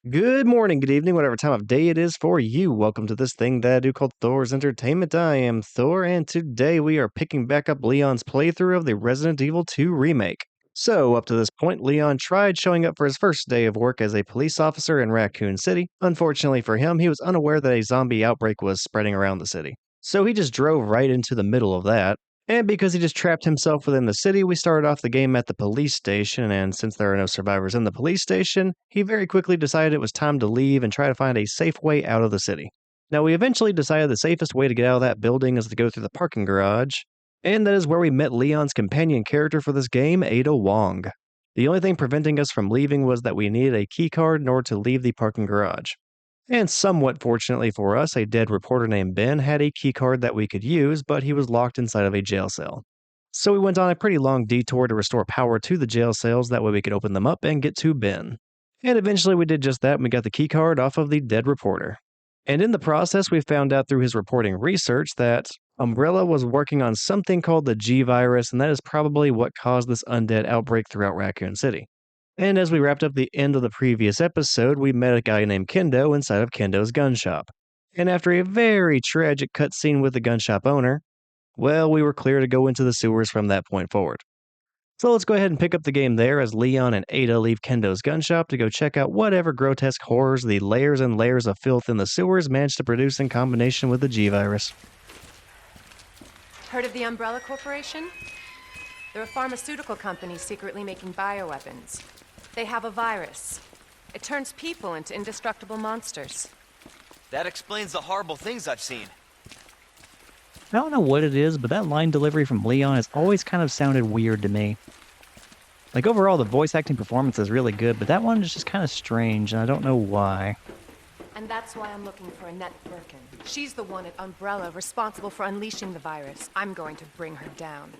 Good morning, good evening, whatever time of day it is for you. Welcome to this thing that I do called Thor's Entertainment. I am Thor, and today we are picking back up Leon's playthrough of the Resident Evil 2 remake. So, up to this point, Leon tried showing up for his first day of work as a police officer in Raccoon City. Unfortunately for him, he was unaware that a zombie outbreak was spreading around the city. So he just drove right into the middle of that. And because he just trapped himself within the city, we started off the game at the police station, and since there are no survivors in the police station, he very quickly decided it was time to leave and try to find a safe way out of the city. Now, we eventually decided the safest way to get out of that building is to go through the parking garage, and that is where we met Leon's companion character for this game, Adawong. The only thing preventing us from leaving was that we needed a keycard in order to leave the parking garage. And somewhat fortunately for us, a dead reporter named Ben had a keycard that we could use, but he was locked inside of a jail cell. So we went on a pretty long detour to restore power to the jail cells, that way we could open them up and get to Ben. And eventually we did just that and we got the keycard off of the dead reporter. And in the process, we found out through his reporting research that Umbrella was working on something called the G virus, and that is probably what caused this undead outbreak throughout Raccoon City. And as we wrapped up the end of the previous episode, we met a guy named Kendo inside of Kendo's gun shop. And after a very tragic cutscene with the gun shop owner, well, we were clear to go into the sewers from that point forward. So let's go ahead and pick up the game there as Leon and Ada leave Kendo's gun shop to go check out whatever grotesque horrors the layers and layers of filth in the sewers managed to produce in combination with the G virus. Heard of the Umbrella Corporation? They're a pharmaceutical company secretly making bioweapons. They have a virus. It turns people into indestructible monsters. That explains the horrible things I've seen. I don't know what it is, but that line delivery from Leon has always kind of sounded weird to me. Like, overall, the voice acting performance is really good, but that one is just kind of strange, and I don't know why. And that's why I'm looking for Annette Birkin. She's the one at Umbrella responsible for unleashing the virus. I'm going to bring her down.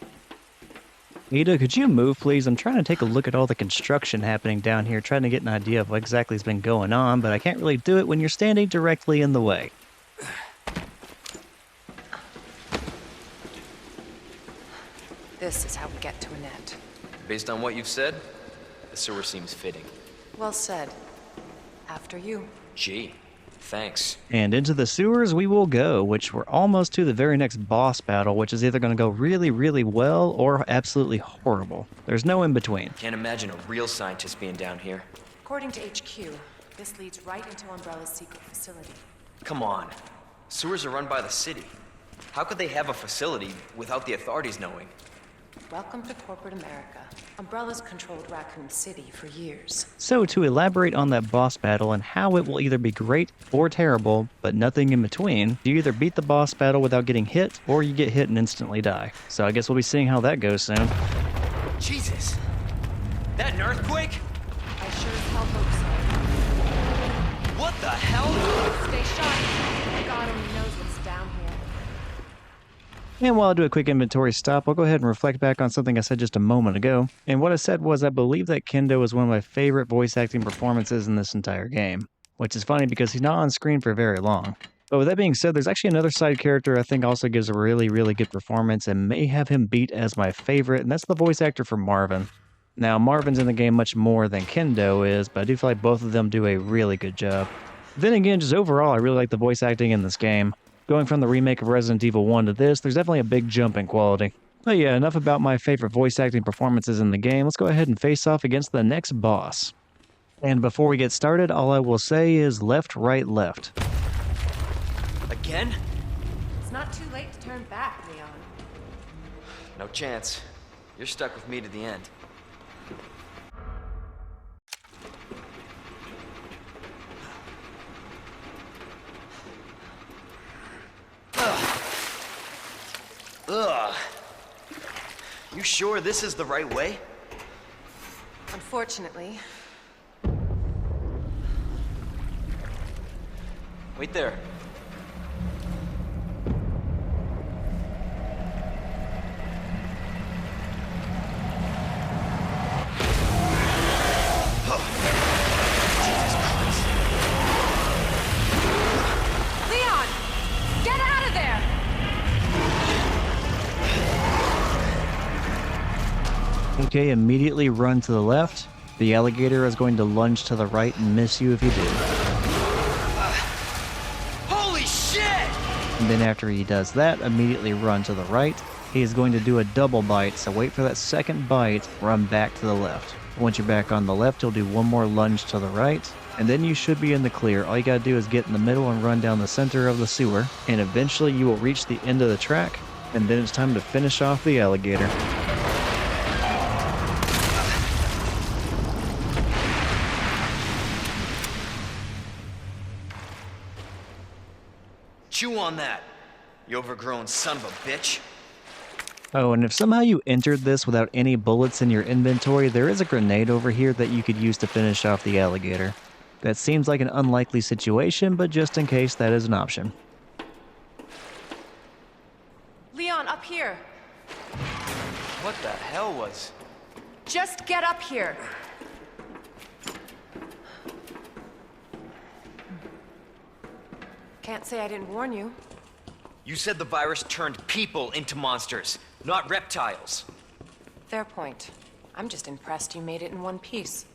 Ada, could you move, please? I'm trying to take a look at all the construction happening down here, trying to get an idea of what exactly has been going on, but I can't really do it when you're standing directly in the way. This is how we get to Annette. Based on what you've said, the sewer seems fitting. Well said. After you. Gee, thanks. And into the sewers we will go, which we're almost to the very next boss battle, which is either going to go really, really well or absolutely horrible. There's no in between. Can't imagine a real scientist being down here. According to HQ, this leads right into Umbrella's secret facility. Come on. Sewers are run by the city. How could they have a facility without the authorities knowing? Welcome to corporate America. Umbrella's controlled Raccoon City for years. So to elaborate on that boss battle and how it will either be great or terrible, but nothing in between, you either beat the boss battle without getting hit, or you get hit and instantly die. So I guess we'll be seeing how that goes soon. Jesus! That an earthquake? I sure as hell hope so. What the hell? Stay sharp. God only knows what's down here. And while I do a quick inventory stop, I'll go ahead and reflect back on something I said just a moment ago. And what I said was I believe that Kendo is one of my favorite voice acting performances in this entire game. Which is funny because he's not on screen for very long. But with that being said, there's actually another side character I think also gives a really, really good performance and may have him beat as my favorite, and that's the voice actor for Marvin. Now, Marvin's in the game much more than Kendo is, but I do feel like both of them do a really good job. Then again, just overall, I really like the voice acting in this game. Going from the remake of Resident Evil 1 to this, there's definitely a big jump in quality. But yeah, enough about my favorite voice acting performances in the game. Let's go ahead and face off against the next boss. And before we get started, all I will say is left, right, left. Again? It's not too late to turn back, Leon. No chance. You're stuck with me to the end. Ugh. You sure this is the right way? Unfortunately. Wait there. Leon! Get out of there! Okay, immediately run to the left. The alligator is going to lunge to the right and miss you if you do. Holy shit! And then after he does that, immediately run to the right. He is going to do a double bite, so wait for that second bite, run back to the left. Once you're back on the left, he'll do one more lunge to the right, and then you should be in the clear. All you gotta do is get in the middle and run down the center of the sewer, and eventually you will reach the end of the track, and then it's time to finish off the alligator. Chew on that, you overgrown son of a bitch. Oh, and if somehow you entered this without any bullets in your inventory, there is a grenade over here that you could use to finish off the alligator. That seems like an unlikely situation, but just in case, that is an option. Leon, up here. What the hell was... Just get up here. Can't say I didn't warn you. You said the virus turned people into monsters, not reptiles. Fair point. I'm just impressed you made it in one piece.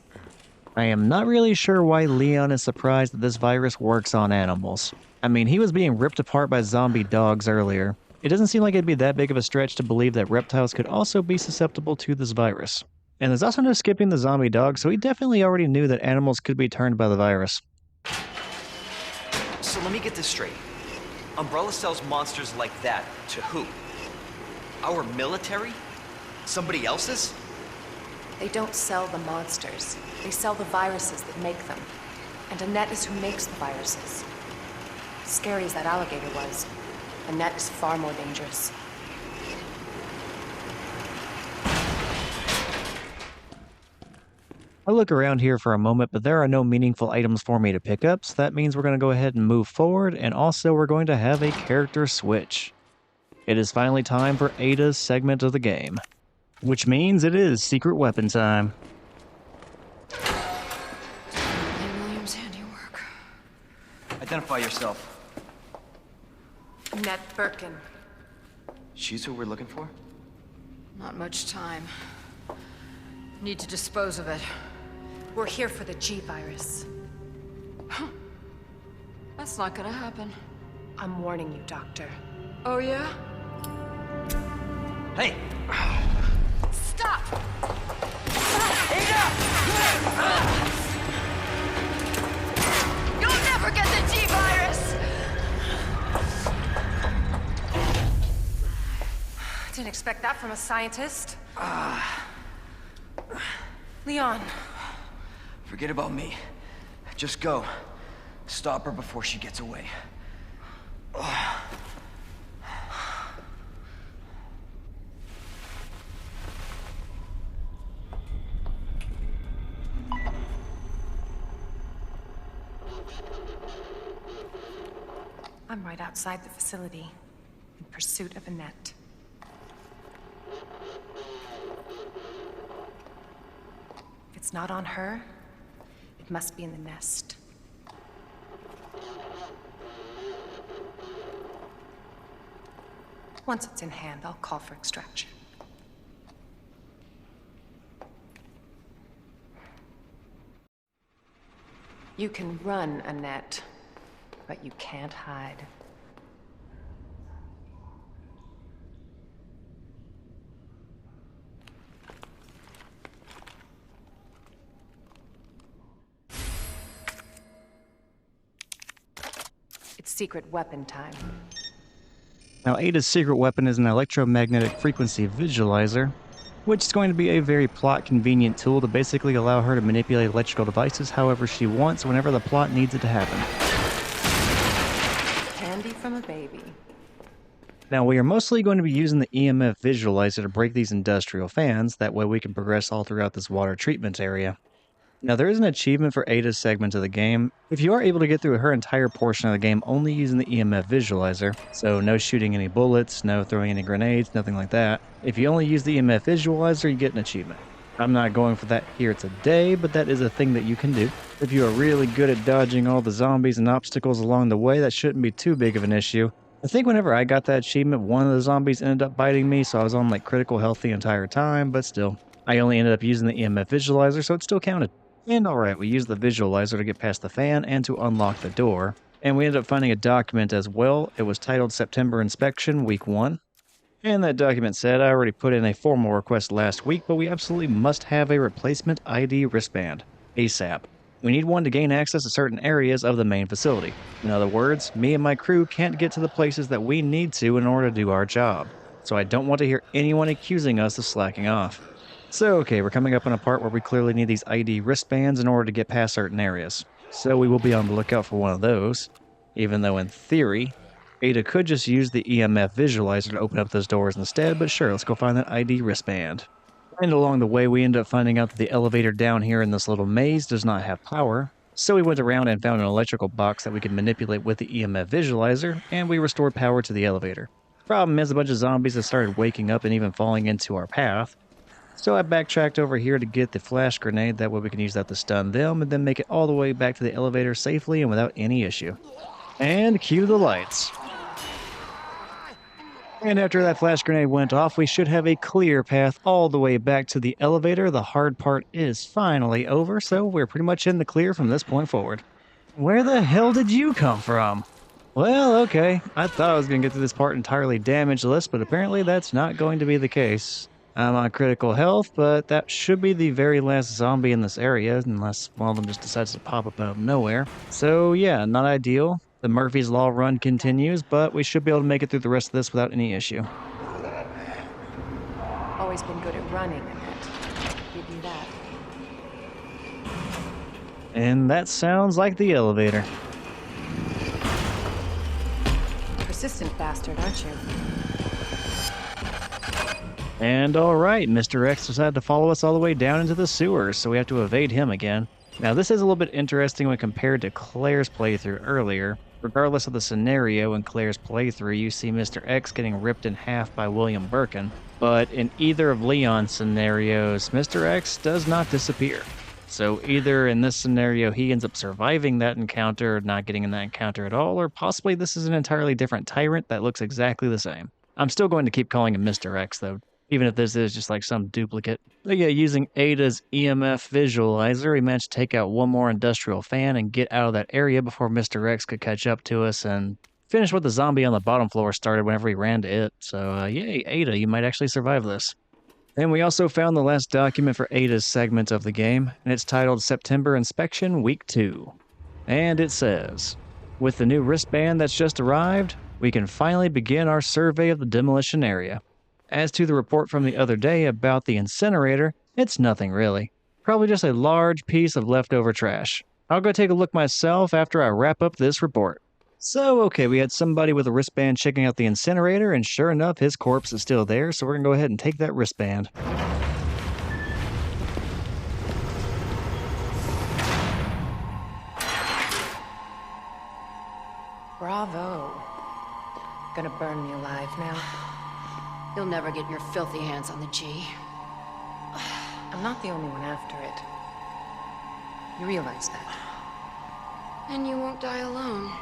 I am not really sure why Leon is surprised that this virus works on animals. I mean, he was being ripped apart by zombie dogs earlier. It doesn't seem like it'd be that big of a stretch to believe that reptiles could also be susceptible to this virus. And there's also no skipping the zombie dog, so he definitely already knew that animals could be turned by the virus. So let me get this straight. Umbrella sells monsters like that to who? Our military? Somebody else's? They don't sell the monsters. They sell the viruses that make them. And Annette is who makes the viruses. Scary as that alligator was, Annette is far more dangerous. I look around here for a moment, but there are no meaningful items for me to pick up, so that means we're going to go ahead and move forward, and also we're going to have a character switch. It is finally time for Ada's segment of the game, which means it is secret weapon time. William's handiwork. Identify yourself. Annette Birkin. She's who we're looking for? Not much time. Need to dispose of it. We're here for the G virus. That's not gonna happen. I'm warning you, Doctor. Oh yeah? Hey! Stop! You'll never get the G virus! Didn't expect that from a scientist. Leon. Forget about me. Just go. Stop her before she gets away. I'm right outside the facility, in pursuit of Annette. If it's not on her, it must be in the nest. Once it's in hand, I'll call for extraction. You can run, Annette, but you can't hide. It's secret weapon time. Now, Ada's secret weapon is an electromagnetic frequency visualizer, which is going to be a very plot-convenient tool to basically allow her to manipulate electrical devices however she wants whenever the plot needs it to happen. Candy from a baby. Now, we are mostly going to be using the EMF visualizer to break these industrial fans, that way we can progress all throughout this water treatment area. Now, there is an achievement for Ada's segment of the game. If you are able to get through her entire portion of the game only using the EMF visualizer, so no shooting any bullets, no throwing any grenades, nothing like that, if you only use the EMF visualizer, you get an achievement. I'm not going for that here today, but that is a thing that you can do. If you are really good at dodging all the zombies and obstacles along the way, that shouldn't be too big of an issue. I think whenever I got that achievement, one of the zombies ended up biting me, so I was on like critical health the entire time, but still. I only ended up using the EMF visualizer, so it still counted. And alright, we used the visualizer to get past the fan and to unlock the door. And we ended up finding a document as well. It was titled September Inspection, Week 1. And that document said, I already put in a formal request last week, but we absolutely must have a replacement ID wristband. ASAP. We need one to gain access to certain areas of the main facility. In other words, me and my crew can't get to the places that we need to in order to do our job. So I don't want to hear anyone accusing us of slacking off. So okay, we're coming up on a part where we clearly need these ID wristbands in order to get past certain areas. So we will be on the lookout for one of those, even though in theory, Ada could just use the EMF visualizer to open up those doors instead, but sure, let's go find that ID wristband. And along the way, we end up finding out that the elevator down here in this little maze does not have power, so we went around and found an electrical box that we could manipulate with the EMF visualizer, and we restored power to the elevator. Problem is, a bunch of zombies have started waking up and even falling into our path, so I backtracked over here to get the flash grenade, that way we can use that to stun them, and then make it all the way back to the elevator safely and without any issue. And cue the lights. And after that flash grenade went off, we should have a clear path all the way back to the elevator. The hard part is finally over, so we're pretty much in the clear from this point forward. Where the hell did you come from? Well, okay. I thought I was going to get to this part entirely damageless, but apparently that's not going to be the case. I'm on critical health, but that should be the very last zombie in this area, unless one of them just decides to pop up out of nowhere. So yeah, not ideal. The Murphy's Law run continues, but we should be able to make it through the rest of this without any issue. Always been good at running, Annette. Give you that. And that sounds like the elevator. Persistent bastard, aren't you? And alright, Mr. X decided to follow us all the way down into the sewers, so we have to evade him again. Now this is a little bit interesting when compared to Claire's playthrough earlier. Regardless of the scenario in Claire's playthrough, you see Mr. X getting ripped in half by William Birkin, but in either of Leon's scenarios, Mr. X does not disappear. So either in this scenario he ends up surviving that encounter, or not getting in that encounter at all, or possibly this is an entirely different tyrant that looks exactly the same. I'm still going to keep calling him Mr. X though, even if this is just like some duplicate. But yeah, using Ada's EMF visualizer, we managed to take out one more industrial fan and get out of that area before Mr. X could catch up to us and finish what the zombie on the bottom floor started whenever he ran to it. So yay, Ada, you might actually survive this. And we also found the last document for Ada's segment of the game, and it's titled September Inspection Week 2. And it says, with the new wristband that's just arrived, we can finally begin our survey of the demolition area. As to the report from the other day about the incinerator, it's nothing really. Probably just a large piece of leftover trash. I'll go take a look myself after I wrap up this report. So, okay, we had somebody with a wristband checking out the incinerator, and sure enough, his corpse is still there, so we're gonna go ahead and take that wristband. Bravo. Gonna burn me alive now. You'll never get your filthy hands on the G. I'm not the only one after it. You realize that? And you won't die alone.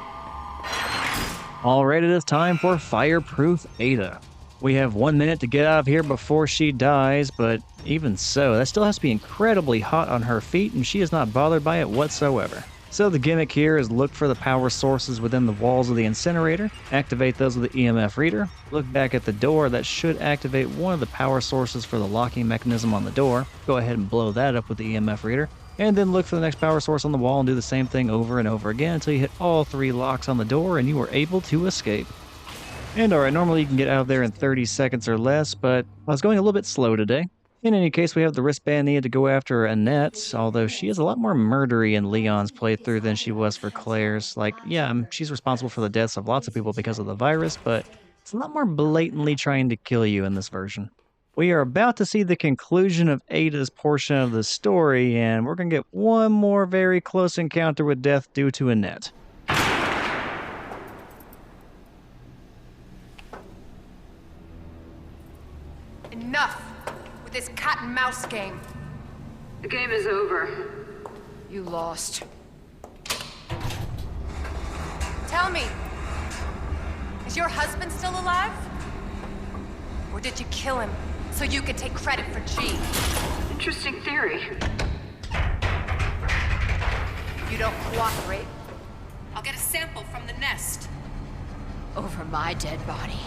Alright, it is time for Fireproof Ada. We have 1 minute to get out of here before she dies, but even so, that still has to be incredibly hot on her feet, and she is not bothered by it whatsoever. So the gimmick here is look for the power sources within the walls of the incinerator, activate those with the EMF reader, look back at the door, that should activate one of the power sources for the locking mechanism on the door, go ahead and blow that up with the EMF reader, and then look for the next power source on the wall and do the same thing over and over again until you hit all 3 locks on the door and you are able to escape. And alright, normally you can get out of there in 30 seconds or less, but I was going a little bit slow today. In any case, we have the wristband needed to go after Annette, although she is a lot more murdery in Leon's playthrough than she was for Claire's. Like, yeah, she's responsible for the deaths of lots of people because of the virus, but it's a lot more blatantly trying to kill you in this version. We are about to see the conclusion of Ada's portion of the story, and we're going to get one more very close encounter with death due to Annette. Enough with this cat and mouse game. The game is over. You lost. Tell me, is your husband still alive? Or did you kill him so you could take credit for G? Interesting theory. If you don't cooperate, I'll get a sample from the nest. Over my dead body.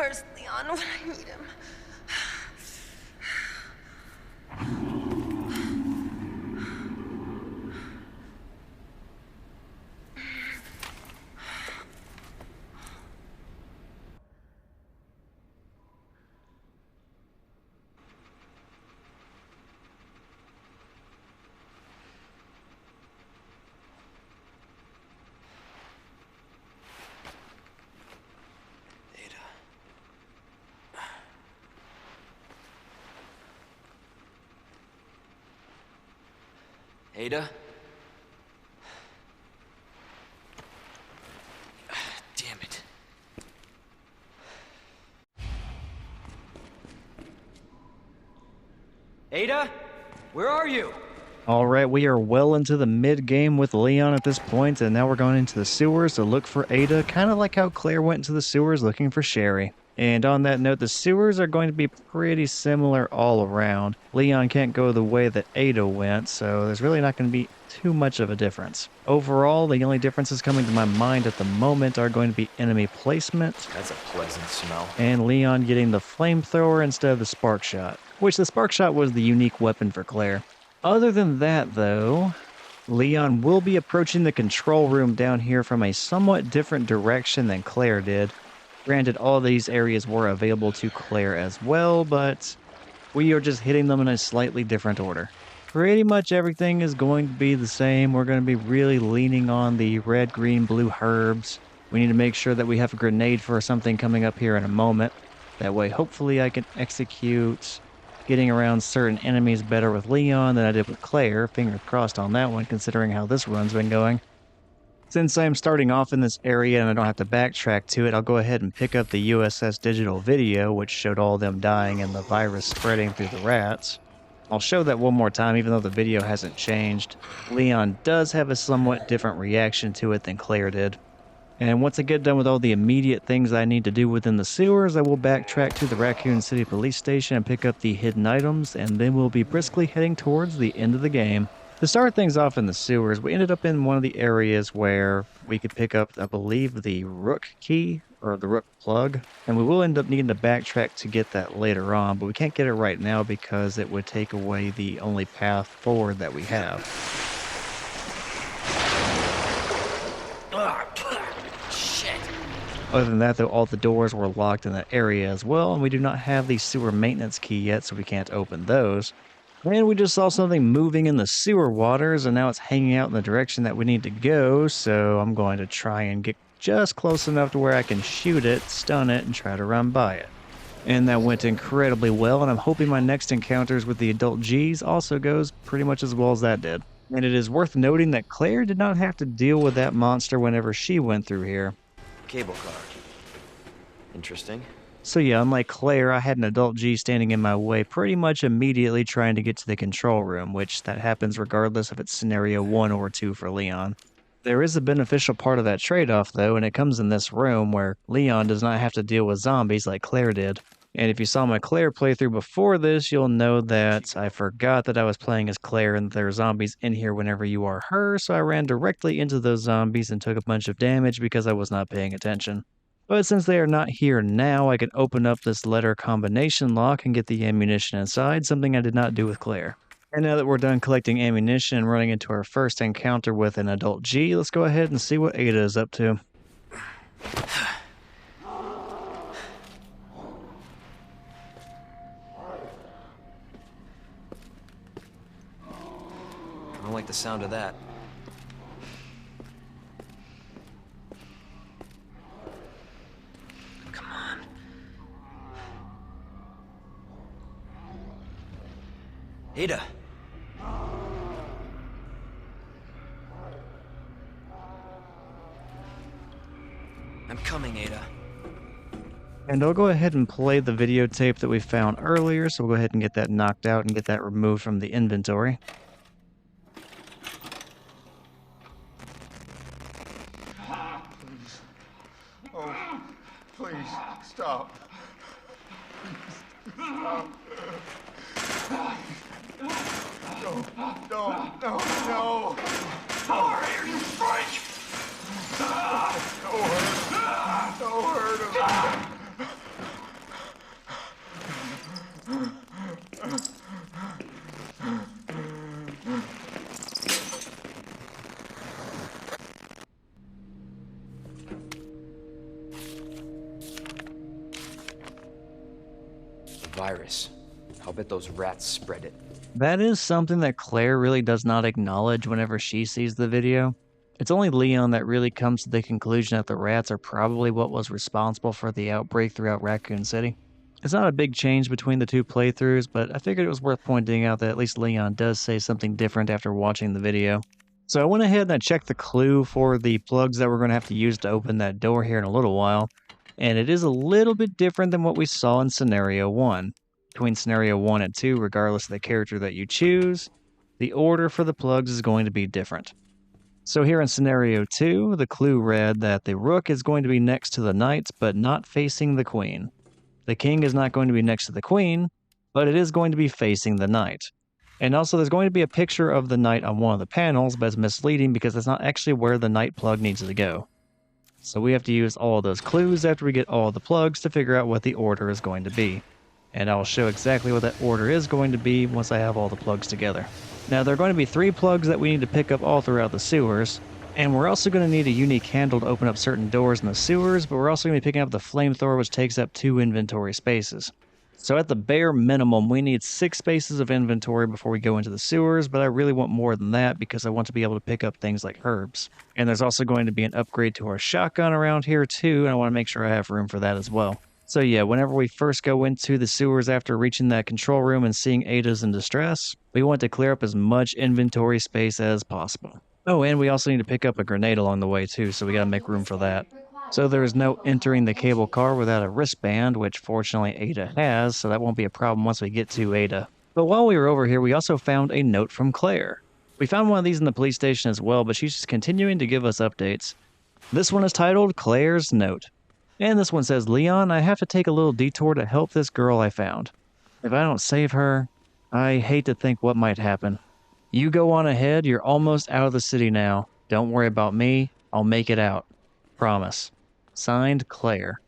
where's Leon when I need him? Ada? Damn it. Ada? Where are you? All right, we are well into the mid-game with Leon at this point, and now we're going into the sewers to look for Ada, kind of like how Claire went into the sewers looking for Sherry. And on that note, the sewers are going to be pretty similar all around. Leon can't go the way that Ada went, so there's really not going to be too much of a difference. Overall, the only differences coming to my mind at the moment are going to be enemy placement. That's a pleasant smell. And Leon getting the flamethrower instead of the spark shot, which the spark shot was the unique weapon for Claire. Other than that, though, Leon will be approaching the control room down here from a somewhat different direction than Claire did. Granted, all these areas were available to Claire as well, but we are just hitting them in a slightly different order. Pretty much everything is going to be the same. We're going to be really leaning on the red, green, blue herbs. We need to make sure that we have a grenade for something coming up here in a moment. That way, hopefully I can execute getting around certain enemies better with Leon than I did with Claire. Fingers crossed on that one, considering how this run's been going. Since I'm starting off in this area and I don't have to backtrack to it, I'll go ahead and pick up the USS digital video, which showed all them dying and the virus spreading through the rats. I'll show that one more time, even though the video hasn't changed. Leon does have a somewhat different reaction to it than Claire did. And once I get done with all the immediate things I need to do within the sewers, I will backtrack to the Raccoon City police station and pick up the hidden items, and then we'll be briskly heading towards the end of the game. To start things off in the sewers, we ended up in one of the areas where we could pick up, I believe, the Rook key, or the Rook plug, and we will end up needing to backtrack to get that later on, but we can't get it right now because it would take away the only path forward that we have. Shit. Other than that, though, all the doors were locked in that area as well, and we do not have the sewer maintenance key yet, so we can't open those. And we just saw something moving in the sewer waters, and now it's hanging out in the direction that we need to go, so I'm going to try and get just close enough to where I can shoot it, stun it, and try to run by it. And that went incredibly well, and I'm hoping my next encounters with the adult G's also goes pretty much as well as that did. And it is worth noting that Claire did not have to deal with that monster whenever she went through here. Cable car. Interesting. So yeah, unlike Claire, I had an adult G standing in my way pretty much immediately trying to get to the control room, which that happens regardless if it's scenario 1 or 2 for Leon. There is a beneficial part of that trade-off though, and it comes in this room where Leon does not have to deal with zombies like Claire did. And if you saw my Claire playthrough before this, you'll know that I forgot that I was playing as Claire and there are zombies in here whenever you are her, so I ran directly into those zombies and took a bunch of damage because I was not paying attention. But since they are not here now, I can open up this letter combination lock and get the ammunition inside, something I did not do with Claire. And now that we're done collecting ammunition and running into our first encounter with an adult G, let's go ahead and see what Ada is up to. I don't like the sound of that. Come on. Ada. I'm coming, Ada. And I'll go ahead and play the videotape that we found earlier, so we'll go ahead and get that knocked out and get that removed from the inventory. Please. Oh, please, stop. Stop. No. Over here, you freak! Don't hurt him. The virus. I'll bet those rats spread it. That is something that Claire really does not acknowledge whenever she sees the video. It's only Leon that really comes to the conclusion that the rats are probably what was responsible for the outbreak throughout Raccoon City. It's not a big change between the two playthroughs, but I figured it was worth pointing out that at least Leon does say something different after watching the video. So I went ahead and I checked the clue for the plugs that we're going to have to use to open that door here in a little while, and it is a little bit different than what we saw in Scenario 1. Between Scenario 1 and 2, regardless of the character that you choose, the order for the plugs is going to be different. So here in Scenario 2, the clue read that the rook is going to be next to the knight, but not facing the queen. The king is not going to be next to the queen, but it is going to be facing the knight. And also there's going to be a picture of the knight on one of the panels, but it's misleading because that's not actually where the knight plug needs to go. So we have to use all of those clues after we get all of the plugs to figure out what the order is going to be. And I'll show exactly what that order is going to be once I have all the plugs together. Now there are going to be 3 plugs that we need to pick up all throughout the sewers, and we're also going to need a unique handle to open up certain doors in the sewers, but we're also going to be picking up the flamethrower, which takes up 2 inventory spaces. So at the bare minimum, we need 6 spaces of inventory before we go into the sewers, but I really want more than that because I want to be able to pick up things like herbs. And there's also going to be an upgrade to our shotgun around here too, and I want to make sure I have room for that as well. So yeah, whenever we first go into the sewers after reaching that control room and seeing Ada's in distress, we want to clear up as much inventory space as possible. Oh, and we also need to pick up a grenade along the way too, so we gotta make room for that. So there is no entering the cable car without a wristband, which fortunately Ada has, so that won't be a problem once we get to Ada. But while we were over here, we also found a note from Claire. We found one of these in the police station as well, but she's just continuing to give us updates. This one is titled Claire's Note. And this one says, Leon, I have to take a little detour to help this girl I found. If I don't save her, I hate to think what might happen. You go on ahead, you're almost out of the city now. Don't worry about me, I'll make it out. Promise. Signed, Claire.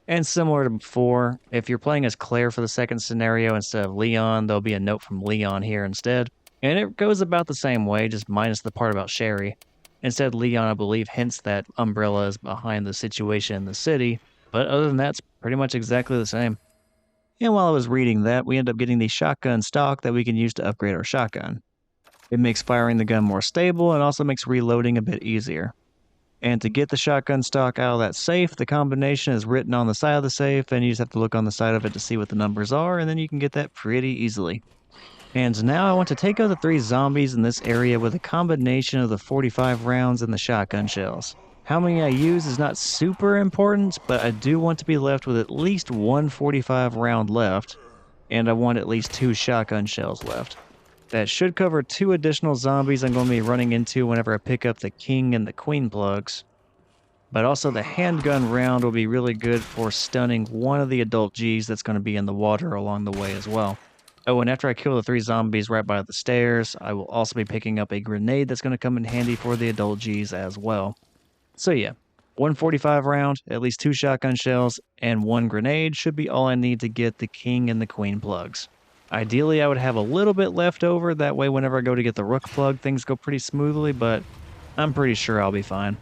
And similar to before, if you're playing as Claire for the second scenario instead of Leon, there'll be a note from Leon here instead. And it goes about the same way, just minus the part about Sherry. Instead, Leon, I believe, hints that Umbrella is behind the situation in the city, but other than that, it's pretty much exactly the same. And while I was reading that, we end up getting the shotgun stock that we can use to upgrade our shotgun. It makes firing the gun more stable and also makes reloading a bit easier. And to get the shotgun stock out of that safe, the combination is written on the side of the safe, and you just have to look on the side of it to see what the numbers are, and then you can get that pretty easily. And now I want to take out the 3 zombies in this area with a combination of the 45 rounds and the shotgun shells. How many I use is not super important, but I do want to be left with at least 1 45 round left, and I want at least 2 shotgun shells left. That should cover 2 additional zombies I'm going to be running into whenever I pick up the king and the queen plugs. But also the handgun round will be really good for stunning one of the adult G's that's going to be in the water along the way as well. Oh, and after I kill the 3 zombies right by the stairs, I will also be picking up a grenade that's going to come in handy for the adult G's as well. So yeah, 1 45 round, at least 2 shotgun shells, and 1 grenade should be all I need to get the king and the queen plugs. Ideally, I would have a little bit left over, that way whenever I go to get the rook plug, things go pretty smoothly, but I'm pretty sure I'll be fine.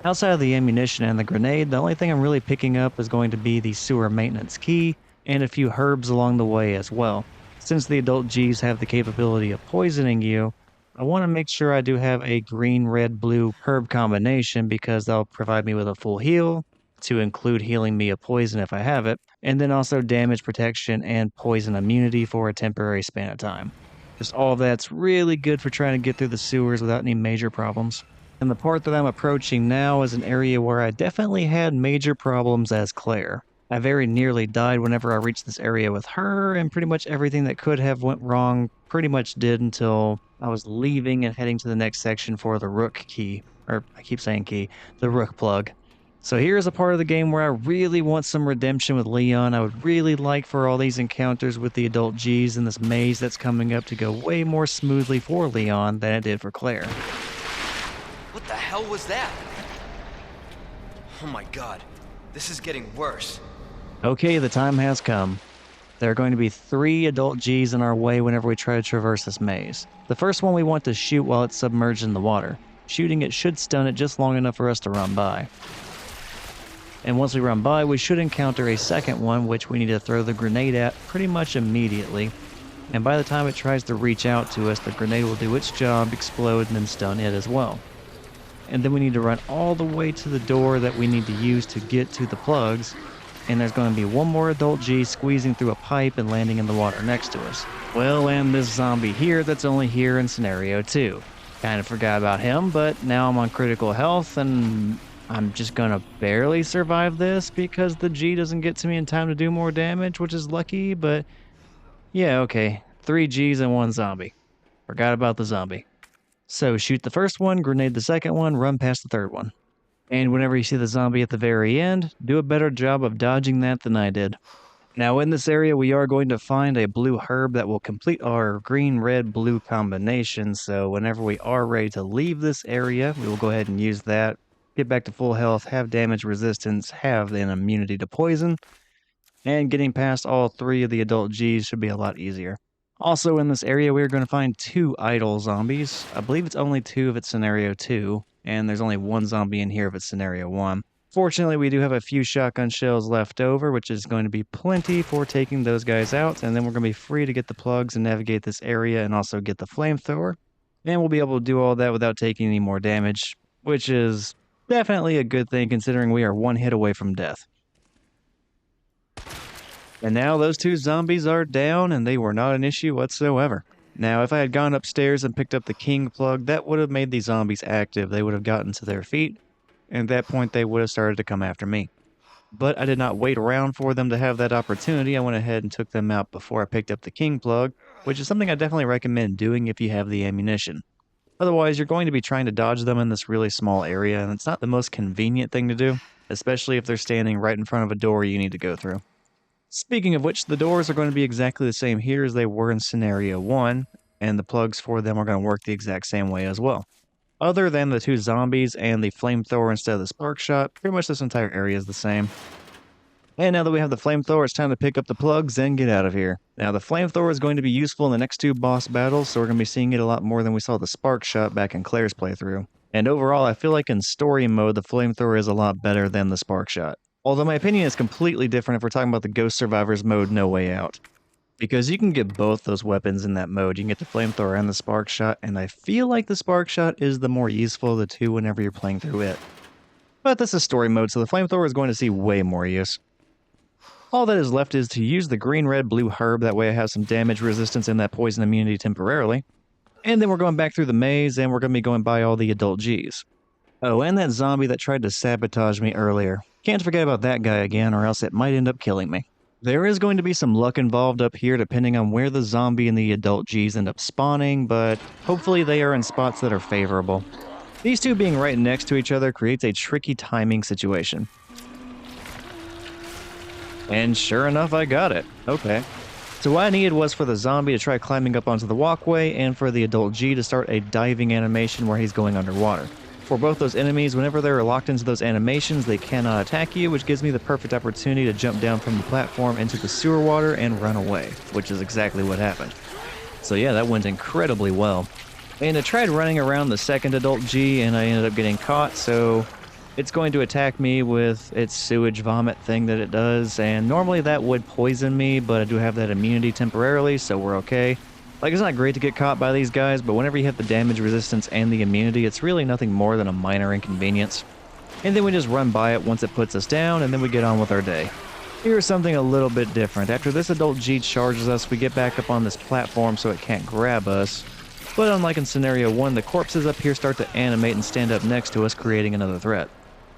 Outside of the ammunition and the grenade, the only thing I'm really picking up is going to be the sewer maintenance key, and a few herbs along the way as well. Since the adult G's have the capability of poisoning you, I want to make sure I do have a green, red, blue herb combination because they'll provide me with a full heal, to include healing me of poison if I have it, and then also damage protection and poison immunity for a temporary span of time. Just all of that's really good for trying to get through the sewers without any major problems. And the part that I'm approaching now is an area where I definitely had major problems as Claire. I very nearly died whenever I reached this area with her, and pretty much everything that could have went wrong pretty much did until I was leaving and heading to the next section for the rook key. Or, I keep saying key, the rook plug. So here's a part of the game where I really want some redemption with Leon. I would really like for all these encounters with the adult G's in this maze that's coming up to go way more smoothly for Leon than it did for Claire. What the hell was that? Oh my god, this is getting worse. Okay, the time has come. There are going to be 3 adult G's in our way whenever we try to traverse this maze. The first one we want to shoot while it's submerged in the water. Shooting it should stun it just long enough for us to run by. And once we run by, we should encounter a second one, which we need to throw the grenade at pretty much immediately. And by the time it tries to reach out to us, the grenade will do its job, explode, and then stun it as well. And then we need to run all the way to the door that we need to use to get to the plugs. And there's going to be one more adult G squeezing through a pipe and landing in the water next to us. Well, and this zombie here that's only here in scenario 2. Kind of forgot about him, but now I'm on critical health and I'm just gonna barely survive this because the G doesn't get to me in time to do more damage, which is lucky, but yeah, okay. 3 Gs and 1 zombie. Forgot about the zombie. So shoot the first one, grenade the second one, run past the third one. And whenever you see the zombie at the very end, do a better job of dodging that than I did. Now in this area we are going to find a blue herb that will complete our green, red, blue combination, so whenever we are ready to leave this area, we will go ahead and use that. Get back to full health, have damage resistance, have an immunity to poison, and getting past all 3 of the adult Gs should be a lot easier. Also in this area we are going to find 2 idle zombies. I believe it's only 2 if it's scenario 2, and there's only 1 zombie in here if it's scenario 1. Fortunately, we do have a few shotgun shells left over, which is going to be plenty for taking those guys out, and then we're going to be free to get the plugs and navigate this area and also get the flamethrower. And we'll be able to do all that without taking any more damage, which is definitely a good thing considering we are 1 hit away from death. And now those 2 zombies are down, and they were not an issue whatsoever. Now, if I had gone upstairs and picked up the king plug, that would have made these zombies active. They would have gotten to their feet, and at that point they would have started to come after me. But I did not wait around for them to have that opportunity. I went ahead and took them out before I picked up the king plug, which is something I definitely recommend doing if you have the ammunition. Otherwise, you're going to be trying to dodge them in this really small area, and it's not the most convenient thing to do, especially if they're standing right in front of a door you need to go through. Speaking of which, the doors are going to be exactly the same here as they were in scenario 1, and the plugs for them are going to work the exact same way as well. Other than the 2 zombies and the flamethrower instead of the spark shot, pretty much this entire area is the same. And now that we have the flamethrower, it's time to pick up the plugs and get out of here. Now the flamethrower is going to be useful in the next 2 boss battles, so we're going to be seeing it a lot more than we saw the spark shot back in Claire's playthrough. And overall, I feel like in story mode, the flamethrower is a lot better than the spark shot. Although my opinion is completely different if we're talking about the Ghost Survivors mode No Way Out. Because you can get both those weapons in that mode. You can get the flamethrower and the spark shot, and I feel like the spark shot is the more useful of the 2 whenever you're playing through it. But this is story mode, so the flamethrower is going to see way more use. All that is left is to use the green, red, blue herb, that way I have some damage resistance and that poison immunity temporarily. And then we're going back through the maze, and we're going to be going by all the adult Gs. Oh, and that zombie that tried to sabotage me earlier. Can't forget about that guy again, or else it might end up killing me. There is going to be some luck involved up here depending on where the zombie and the adult Gs end up spawning, but hopefully they are in spots that are favorable. These 2 being right next to each other creates a tricky timing situation. And sure enough, I got it. Okay. So what I needed was for the zombie to try climbing up onto the walkway, and for the adult G to start a diving animation where he's going underwater. For both those enemies, whenever they're locked into those animations, they cannot attack you, which gives me the perfect opportunity to jump down from the platform into the sewer water and run away, which is exactly what happened. So yeah, that went incredibly well. And I tried running around the second adult G, and I ended up getting caught, so it's going to attack me with its sewage vomit thing that it does, and normally that would poison me, but I do have that immunity temporarily, so we're okay. Like, it's not great to get caught by these guys, but whenever you have the damage resistance and the immunity, it's really nothing more than a minor inconvenience. And then we just run by it once it puts us down, and then we get on with our day. Here's something a little bit different. After this adult G charges us, we get back up on this platform so it can't grab us. But unlike in scenario 1, the corpses up here start to animate and stand up next to us, creating another threat.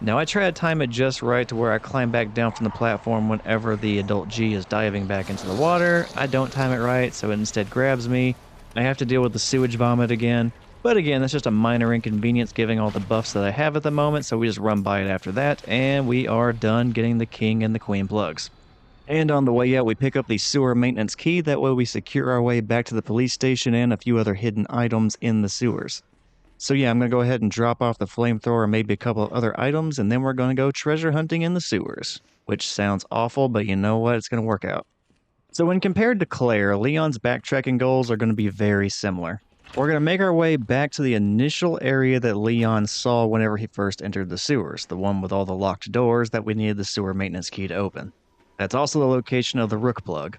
Now I try to time it just right to where I climb back down from the platform whenever the adult G is diving back into the water. I don't time it right, so it instead grabs me. I have to deal with the sewage vomit again. But again, that's just a minor inconvenience given all the buffs that I have at the moment, so we just run by it after that, and we are done getting the king and the queen plugs. And on the way out, we pick up the sewer maintenance key. That way we secure our way back to the police station and a few other hidden items in the sewers. So yeah, I'm going to go ahead and drop off the flamethrower and maybe a couple of other items, and then we're going to go treasure hunting in the sewers. Which sounds awful, but you know what? It's going to work out. So when compared to Claire, Leon's backtracking goals are going to be very similar. We're going to make our way back to the initial area that Leon saw whenever he first entered the sewers, the one with all the locked doors that we needed the sewer maintenance key to open. That's also the location of the rook plug.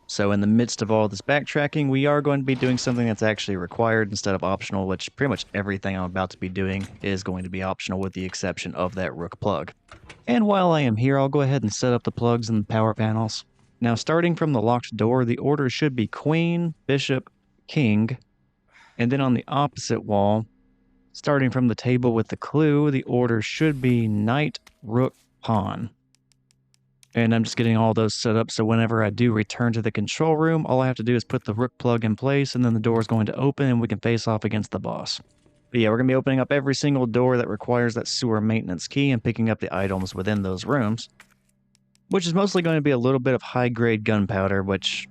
So in the midst of all this backtracking, we are going to be doing something that's actually required instead of optional, which pretty much everything I'm about to be doing is going to be optional with the exception of that rook plug. And while I am here, I'll go ahead and set up the plugs and the power panels. Now starting from the locked door, the order should be queen, bishop, king, and then on the opposite wall, starting from the table with the clue, the order should be knight, rook, pawn. And I'm just getting all those set up so whenever I do return to the control room, all I have to do is put the rook plug in place and then the door is going to open and we can face off against the boss. But yeah, we're going to be opening up every single door that requires that sewer maintenance key and picking up the items within those rooms. Which is mostly going to be a little bit of high-grade gunpowder, which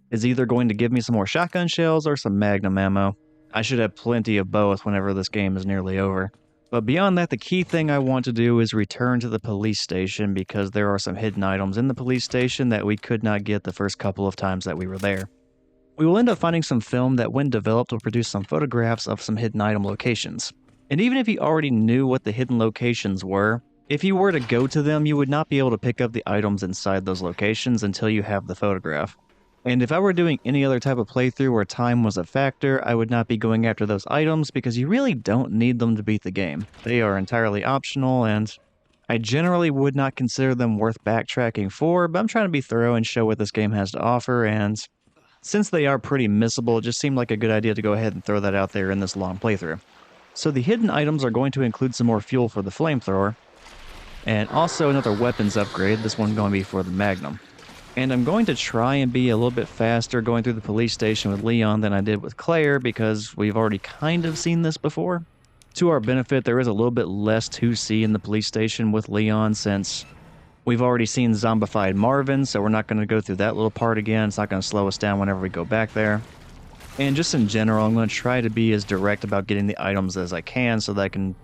is either going to give me some more shotgun shells or some magnum ammo. I should have plenty of both whenever this game is nearly over. But beyond that, the key thing I want to do is return to the police station because there are some hidden items in the police station that we could not get the first couple of times that we were there. We will end up finding some film that when developed will produce some photographs of some hidden item locations. And even if you already knew what the hidden locations were, if you were to go to them, you would not be able to pick up the items inside those locations until you have the photograph. And if I were doing any other type of playthrough where time was a factor, I would not be going after those items because you really don't need them to beat the game. They are entirely optional and I generally would not consider them worth backtracking for, but I'm trying to be thorough and show what this game has to offer, and since they are pretty missable, it just seemed like a good idea to go ahead and throw that out there in this long playthrough. So the hidden items are going to include some more fuel for the flamethrower, and also another weapons upgrade, this one going to be for the Magnum. And I'm going to try and be a little bit faster going through the police station with Leon than I did with Claire because we've already kind of seen this before. To our benefit, there is a little bit less to see in the police station with Leon since we've already seen zombified Marvin, so we're not going to go through that little part again. It's not going to slow us down whenever we go back there. And just in general, I'm going to try to be as direct about getting the items as I can so that I can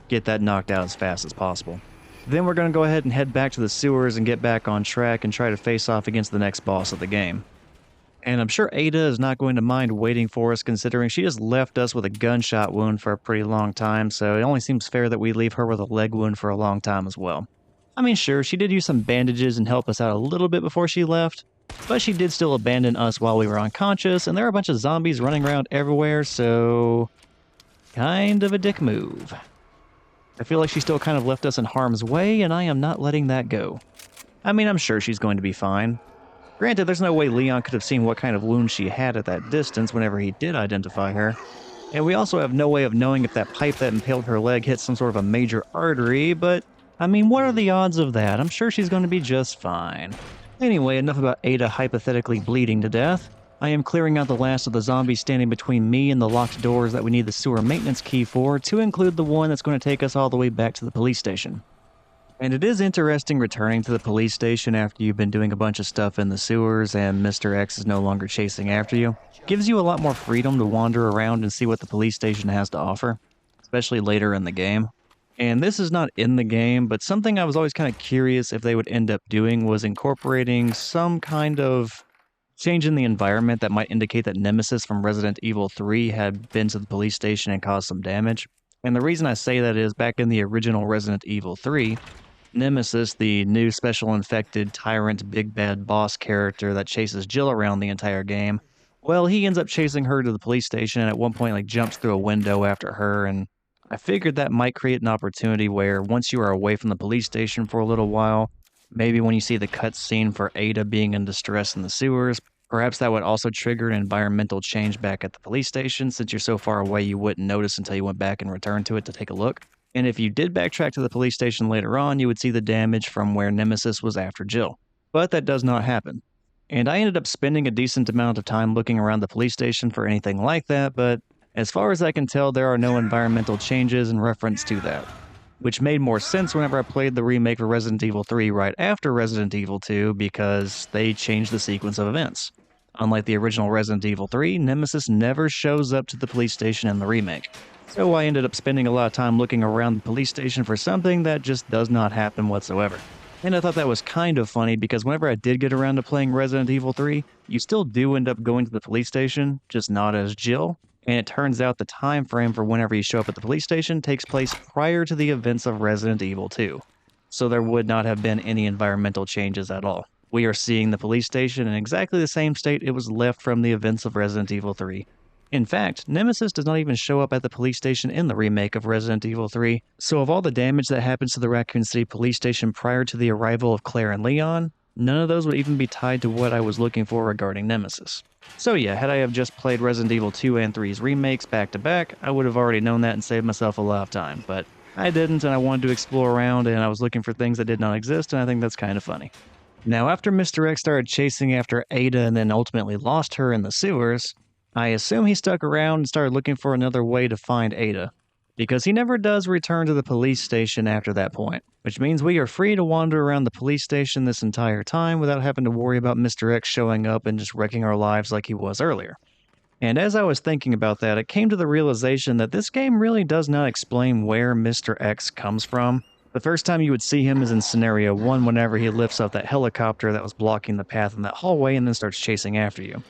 get that knocked out as fast as possible. Then we're going to go ahead and head back to the sewers and get back on track and try to face off against the next boss of the game. And I'm sure Ada is not going to mind waiting for us considering she has left us with a gunshot wound for a pretty long time, so it only seems fair that we leave her with a leg wound for a long time as well. I mean, sure, she did use some bandages and help us out a little bit before she left, but she did still abandon us while we were unconscious, and there are a bunch of zombies running around everywhere, so kind of a dick move. I feel like she still kind of left us in harm's way, and I am not letting that go. I mean, I'm sure she's going to be fine. Granted, there's no way Leon could have seen what kind of wound she had at that distance whenever he did identify her. And we also have no way of knowing if that pipe that impaled her leg hit some sort of a major artery, but I mean, what are the odds of that? I'm sure she's going to be just fine. Anyway, enough about Ada hypothetically bleeding to death. I am clearing out the last of the zombies standing between me and the locked doors that we need the sewer maintenance key for, to include the one that's going to take us all the way back to the police station. And it is interesting returning to the police station after you've been doing a bunch of stuff in the sewers and Mr. X is no longer chasing after you. Gives you a lot more freedom to wander around and see what the police station has to offer, especially later in the game. And this is not in the game, but something I was always kind of curious if they would end up doing was incorporating some kind of change in the environment that might indicate that Nemesis from Resident Evil 3 had been to the police station and caused some damage. And the reason I say that is back in the original Resident Evil 3, Nemesis, the new special infected tyrant big bad boss character that chases Jill around the entire game, well, he ends up chasing her to the police station and at one point jumps through a window after her, and I figured that might create an opportunity where once you are away from the police station for a little while, maybe when you see the cutscene for Ada being in distress in the sewers, Perhaps that would also trigger an environmental change back at the police station, since you're so far away you wouldn't notice until you went back and returned to it to take a look. And if you did backtrack to the police station later on, you would see the damage from where Nemesis was after Jill. But that does not happen. And I ended up spending a decent amount of time looking around the police station for anything like that, but as far as I can tell, there are no environmental changes in reference to that. Which made more sense whenever I played the remake for Resident Evil 3 right after Resident Evil 2, because they changed the sequence of events. Unlike the original Resident Evil 3, Nemesis never shows up to the police station in the remake. So I ended up spending a lot of time looking around the police station for something that just does not happen whatsoever. And I thought that was kind of funny because whenever I did get around to playing Resident Evil 3, you still do end up going to the police station, just not as Jill. And it turns out the time frame for whenever you show up at the police station takes place prior to the events of Resident Evil 2. So there would not have been any environmental changes at all. We are seeing the police station in exactly the same state it was left from the events of Resident Evil 3. In fact, Nemesis does not even show up at the police station in the remake of Resident Evil 3, so of all the damage that happens to the Raccoon City police station prior to the arrival of Claire and Leon, none of those would even be tied to what I was looking for regarding Nemesis. So yeah, had I have just played Resident Evil 2 and 3's remakes back to back, I would have already known that and saved myself a lot of time, but I didn't, and I wanted to explore around, and I was looking for things that did not exist, and I think that's kind of funny. Now, after Mr. X started chasing after Ada and then ultimately lost her in the sewers, I assume he stuck around and started looking for another way to find Ada, because he never does return to the police station after that point, which means we are free to wander around the police station this entire time without having to worry about Mr. X showing up and just wrecking our lives like he was earlier. And as I was thinking about that, it came to the realization that this game really does not explain where Mr. X comes from. The first time you would see him is in Scenario 1 whenever he lifts up that helicopter that was blocking the path in that hallway and then starts chasing after you.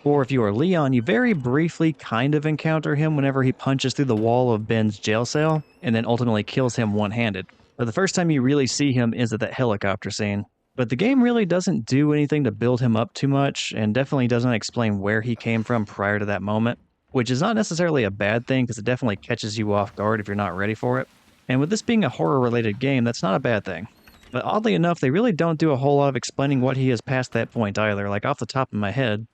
Or if you are Leon, you very briefly kind of encounter him whenever he punches through the wall of Ben's jail cell and then ultimately kills him one-handed. But the first time you really see him is at that helicopter scene. But the game really doesn't do anything to build him up too much and definitely doesn't explain where he came from prior to that moment, which is not necessarily a bad thing because it definitely catches you off guard if you're not ready for it. And with this being a horror-related game, that's not a bad thing. But oddly enough, they really don't do a whole lot of explaining what he is past that point either, like off the top of my head.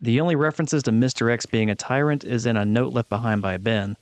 The only references to Mr. X being a tyrant is in a note left behind by Ben.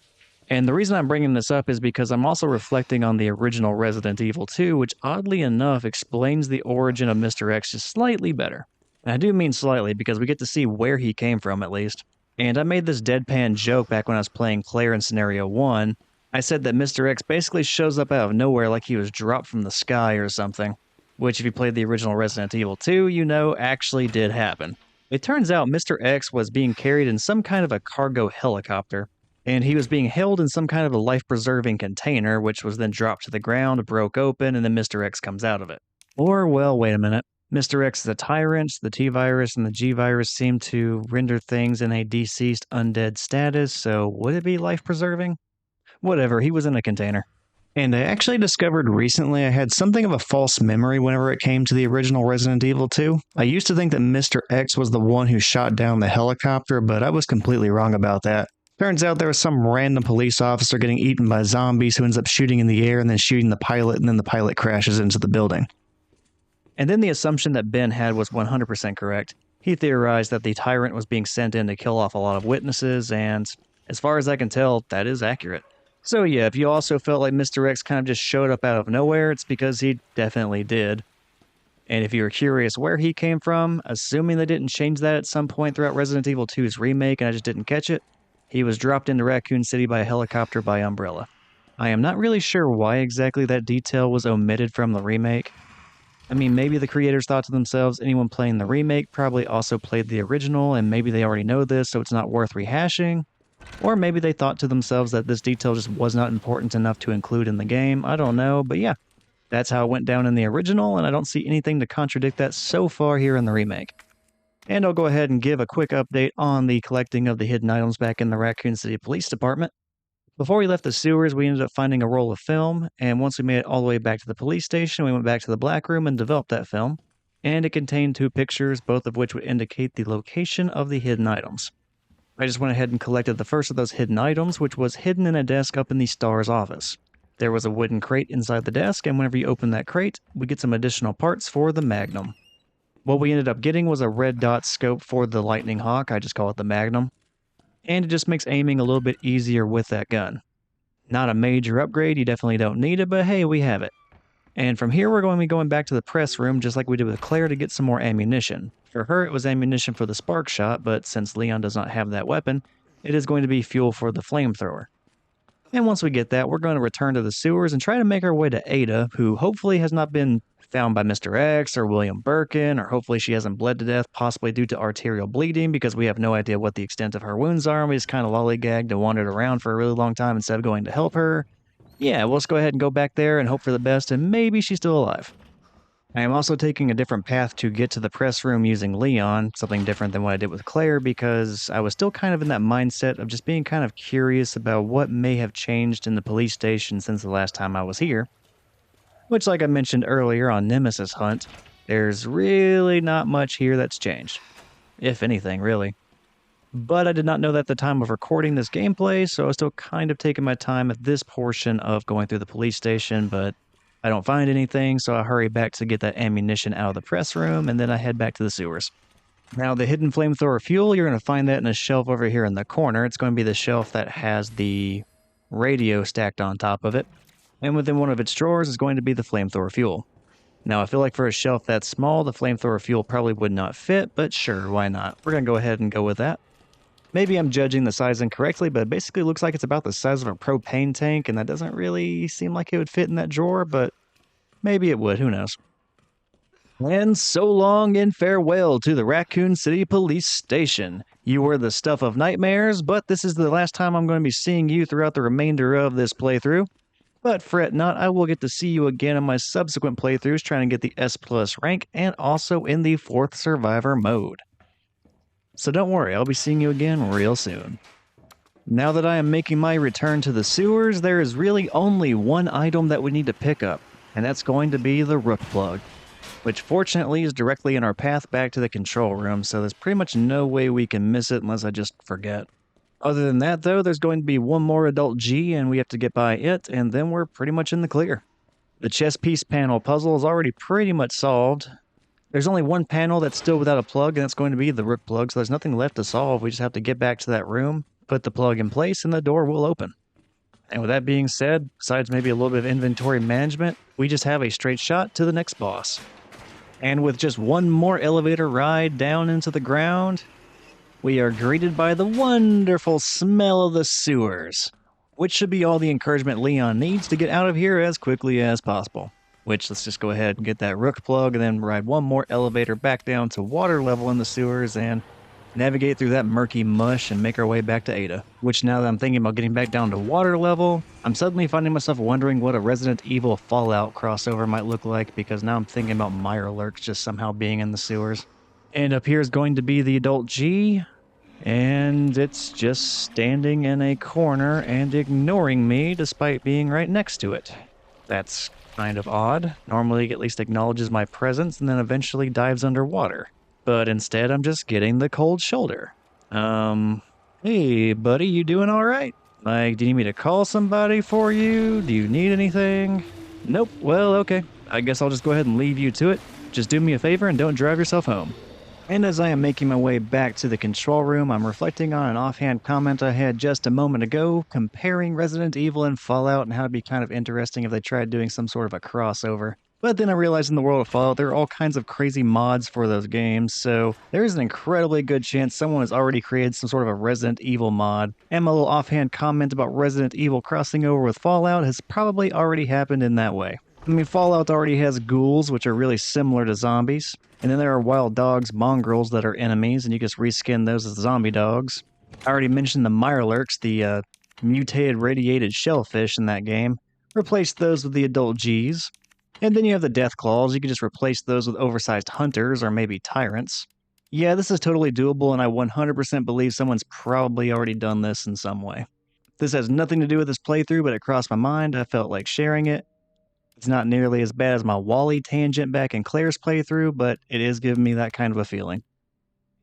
And the reason I'm bringing this up is because I'm also reflecting on the original Resident Evil 2, which oddly enough explains the origin of Mr. X just slightly better. And I do mean slightly because we get to see where he came from at least. And I made this deadpan joke back when I was playing Claire in Scenario 1. I said that Mr. X basically shows up out of nowhere like he was dropped from the sky or something. Which if you played the original Resident Evil 2, you know actually did happen. It turns out Mr. X was being carried in some kind of a cargo helicopter, and he was being held in some kind of a life-preserving container, which was then dropped to the ground, broke open, and then Mr. X comes out of it. Or, well, wait a minute. Mr. X is a tyrant, the T-Virus and the G-Virus seem to render things in a deceased undead status, so would it be life-preserving? Whatever, he was in a container. And I actually discovered recently I had something of a false memory whenever it came to the original Resident Evil 2. I used to think that Mr. X was the one who shot down the helicopter, but I was completely wrong about that. Turns out there was some random police officer getting eaten by zombies who ends up shooting in the air and then shooting the pilot, and then the pilot crashes into the building. And then the assumption that Ben had was 100% correct. He theorized that the tyrant was being sent in to kill off a lot of witnesses, and as far as I can tell, that is accurate. So yeah, if you also felt like Mr. X kind of just showed up out of nowhere, it's because he definitely did. And if you were curious where he came from, assuming they didn't change that at some point throughout Resident Evil 2's remake and I just didn't catch it, he was dropped into Raccoon City by a helicopter by Umbrella. I am not really sure why exactly that detail was omitted from the remake. I mean, maybe the creators thought to themselves, anyone playing the remake probably also played the original, and maybe they already know this, so it's not worth rehashing. Or maybe they thought to themselves that this detail just was not important enough to include in the game. I don't know, but yeah, that's how it went down in the original, and I don't see anything to contradict that so far here in the remake. And I'll go ahead and give a quick update on the collecting of the hidden items back in the Raccoon City Police Department. Before we left the sewers, we ended up finding a roll of film, and once we made it all the way back to the police station, we went back to the black room and developed that film. And it contained 2 pictures, both of which would indicate the location of the hidden items. I just went ahead and collected the first of those hidden items, which was hidden in a desk up in the STAR's office. There was a wooden crate inside the desk, and whenever you open that crate, we get some additional parts for the Magnum. What we ended up getting was a red dot scope for the Lightning Hawk, I just call it the Magnum, and it just makes aiming a little bit easier with that gun. Not a major upgrade, you definitely don't need it, but hey, we have it. And from here we're going to be going back to the press room just like we did with Claire to get some more ammunition. For her it was ammunition for the spark shot, but since Leon does not have that weapon, it is going to be fuel for the flamethrower. And once we get that, we're going to return to the sewers and try to make our way to Ada, who hopefully has not been found by Mr. X or William Birkin, or hopefully she hasn't bled to death, possibly due to arterial bleeding, because we have no idea what the extent of her wounds are, and we just kind of lollygagged and wandered around for a really long time instead of going to help her. Yeah, we'll just go ahead and go back there and hope for the best, and maybe she's still alive. I am also taking a different path to get to the press room using Leon, something different than what I did with Claire, because I was still kind of in that mindset of just being kind of curious about what may have changed in the police station since the last time I was here. Which, like I mentioned earlier on Nemesis Hunt, there's really not much here that's changed. If anything, really. But I did not know that at the time of recording this gameplay, so I was still kind of taking my time at this portion of going through the police station, but I don't find anything, so I hurry back to get that ammunition out of the press room, and then I head back to the sewers. Now, the hidden flamethrower fuel, you're going to find that in a shelf over here in the corner. It's going to be the shelf that has the radio stacked on top of it, and within one of its drawers is going to be the flamethrower fuel. Now, I feel like for a shelf that small, the flamethrower fuel probably would not fit, but sure, why not? We're going to go ahead and go with that. Maybe I'm judging the size incorrectly, but it basically looks like it's about the size of a propane tank, and that doesn't really seem like it would fit in that drawer, but maybe it would, who knows. And so long and farewell to the Raccoon City Police Station. You were the stuff of nightmares, but this is the last time I'm going to be seeing you throughout the remainder of this playthrough. But fret not, I will get to see you again in my subsequent playthroughs trying to get the S+ rank, and also in the 4th Survivor mode. So don't worry, I'll be seeing you again real soon. Now that I am making my return to the sewers, there is really only one item that we need to pick up, and that's going to be the rook plug, which fortunately is directly in our path back to the control room, so there's pretty much no way we can miss it unless I just forget. Other than that though, there's going to be one more adult G and we have to get by it, and then we're pretty much in the clear. The chess piece panel puzzle is already pretty much solved. There's only one panel that's still without a plug, and that's going to be the rook plug, so there's nothing left to solve. We just have to get back to that room, put the plug in place, and the door will open. And with that being said, besides maybe a little bit of inventory management, we just have a straight shot to the next boss. And with just one more elevator ride down into the ground, we are greeted by the wonderful smell of the sewers, which should be all the encouragement Leon needs to get out of here as quickly as possible. Which, let's just go ahead and get that rook plug and then ride one more elevator back down to water level in the sewers and navigate through that murky mush and make our way back to Ada. Which, now that I'm thinking about getting back down to water level, I'm suddenly finding myself wondering what a Resident Evil Fallout crossover might look like, because now I'm thinking about Mirelurks just somehow being in the sewers. And up here is going to be the adult G, and it's just standing in a corner and ignoring me despite being right next to it. That's kind of odd. Normally it at least acknowledges my presence and then eventually dives underwater. But instead I'm just getting the cold shoulder. Hey buddy, you doing alright? Like, do you need me to call somebody for you? Do you need anything? Nope, well okay. I guess I'll just go ahead and leave you to it. Just do me a favor and don't drive yourself home. And as I am making my way back to the control room, I'm reflecting on an offhand comment I had just a moment ago, comparing Resident Evil and Fallout and how it'd be kind of interesting if they tried doing some sort of a crossover. But then I realized in the world of Fallout, there are all kinds of crazy mods for those games, so there is an incredibly good chance someone has already created some sort of a Resident Evil mod. And my little offhand comment about Resident Evil crossing over with Fallout has probably already happened in that way. I mean, Fallout already has ghouls, which are really similar to zombies. And then there are wild dogs, mongrels, that are enemies, and you just reskin those as zombie dogs. I already mentioned the Mirelurks, the mutated radiated shellfish in that game. Replace those with the adult Gs. And then you have the Death Claws. You can just replace those with oversized hunters or maybe tyrants. Yeah, this is totally doable, and I 100% believe someone's probably already done this in some way. This has nothing to do with this playthrough, but it crossed my mind. I felt like sharing it. It's not nearly as bad as my Wally tangent back in Claire's playthrough, but it is giving me that kind of a feeling.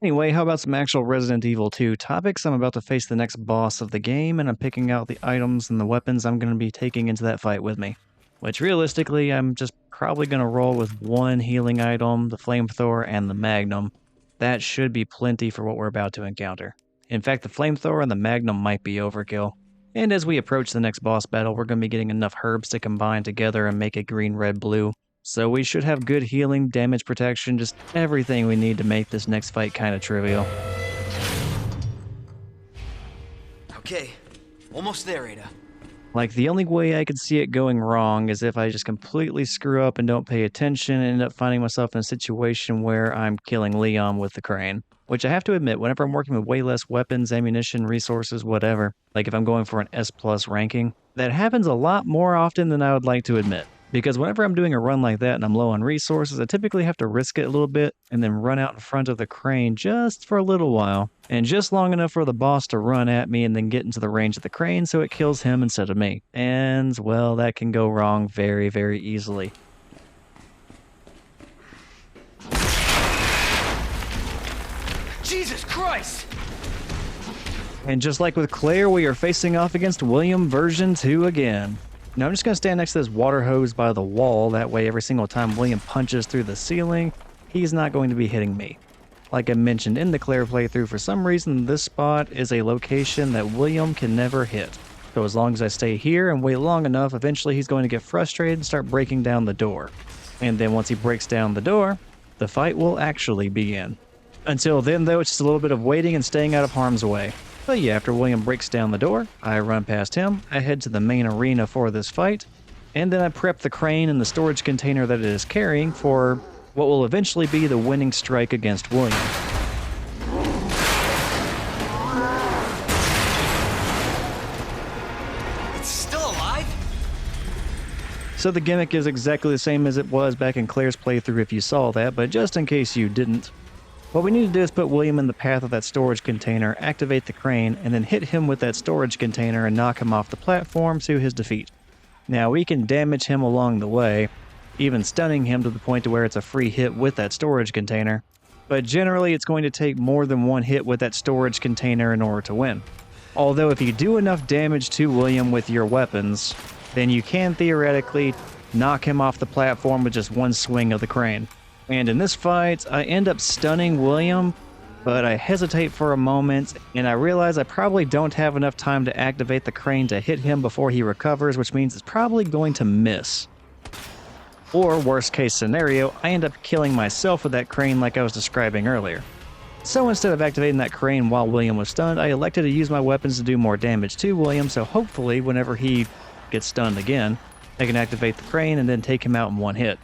Anyway, how about some actual Resident Evil 2 topics? I'm about to face the next boss of the game, and I'm picking out the items and the weapons I'm going to be taking into that fight with me. Which, realistically, I'm just probably going to roll with one healing item, the flamethrower and the magnum. That should be plenty for what we're about to encounter. In fact, the flamethrower and the magnum might be overkill. And as we approach the next boss battle, we're going to be getting enough herbs to combine together and make a green, red, blue. So we should have good healing, damage protection, just everything we need to make this next fight kind of trivial. Okay, almost there, Ada. Like, the only way I could see it going wrong is if I just completely screw up and don't pay attention and end up finding myself in a situation where I'm killing Leon with the crane. Which I have to admit, whenever I'm working with way less weapons, ammunition, resources, whatever, like if I'm going for an S+ ranking, that happens a lot more often than I would like to admit. Because whenever I'm doing a run like that and I'm low on resources, I typically have to risk it a little bit and then run out in front of the crane just for a little while. And just long enough for the boss to run at me and then get into the range of the crane so it kills him instead of me. And, well, that can go wrong very, very easily. Jesus Christ! And just like with Claire, we are facing off against William version 2 again. Now I'm just going to stand next to this water hose by the wall, that way every single time William punches through the ceiling, he's not going to be hitting me. Like I mentioned in the Claire playthrough, for some reason this spot is a location that William can never hit. So as long as I stay here and wait long enough, eventually he's going to get frustrated and start breaking down the door. And then once he breaks down the door, the fight will actually begin. Until then though, it's just a little bit of waiting and staying out of harm's way. But yeah, after William breaks down the door, I run past him, I head to the main arena for this fight, and then I prep the crane and the storage container that it is carrying for what will eventually be the winning strike against William. It's still alive? So the gimmick is exactly the same as it was back in Claire's playthrough if you saw that, but just in case you didn't, what we need to do is put William in the path of that storage container, activate the crane, and then hit him with that storage container and knock him off the platform to his defeat. Now we can damage him along the way, even stunning him to the point to where it's a free hit with that storage container, but generally it's going to take more than one hit with that storage container in order to win. Although if you do enough damage to William with your weapons, then you can theoretically knock him off the platform with just one swing of the crane. And in this fight, I end up stunning William, but I hesitate for a moment, and I realize I probably don't have enough time to activate the crane to hit him before he recovers, which means it's probably going to miss. Or, worst case scenario, I end up killing myself with that crane like I was describing earlier. So instead of activating that crane while William was stunned, I elected to use my weapons to do more damage to William, so hopefully whenever he gets stunned again, I can activate the crane and then take him out in one hit.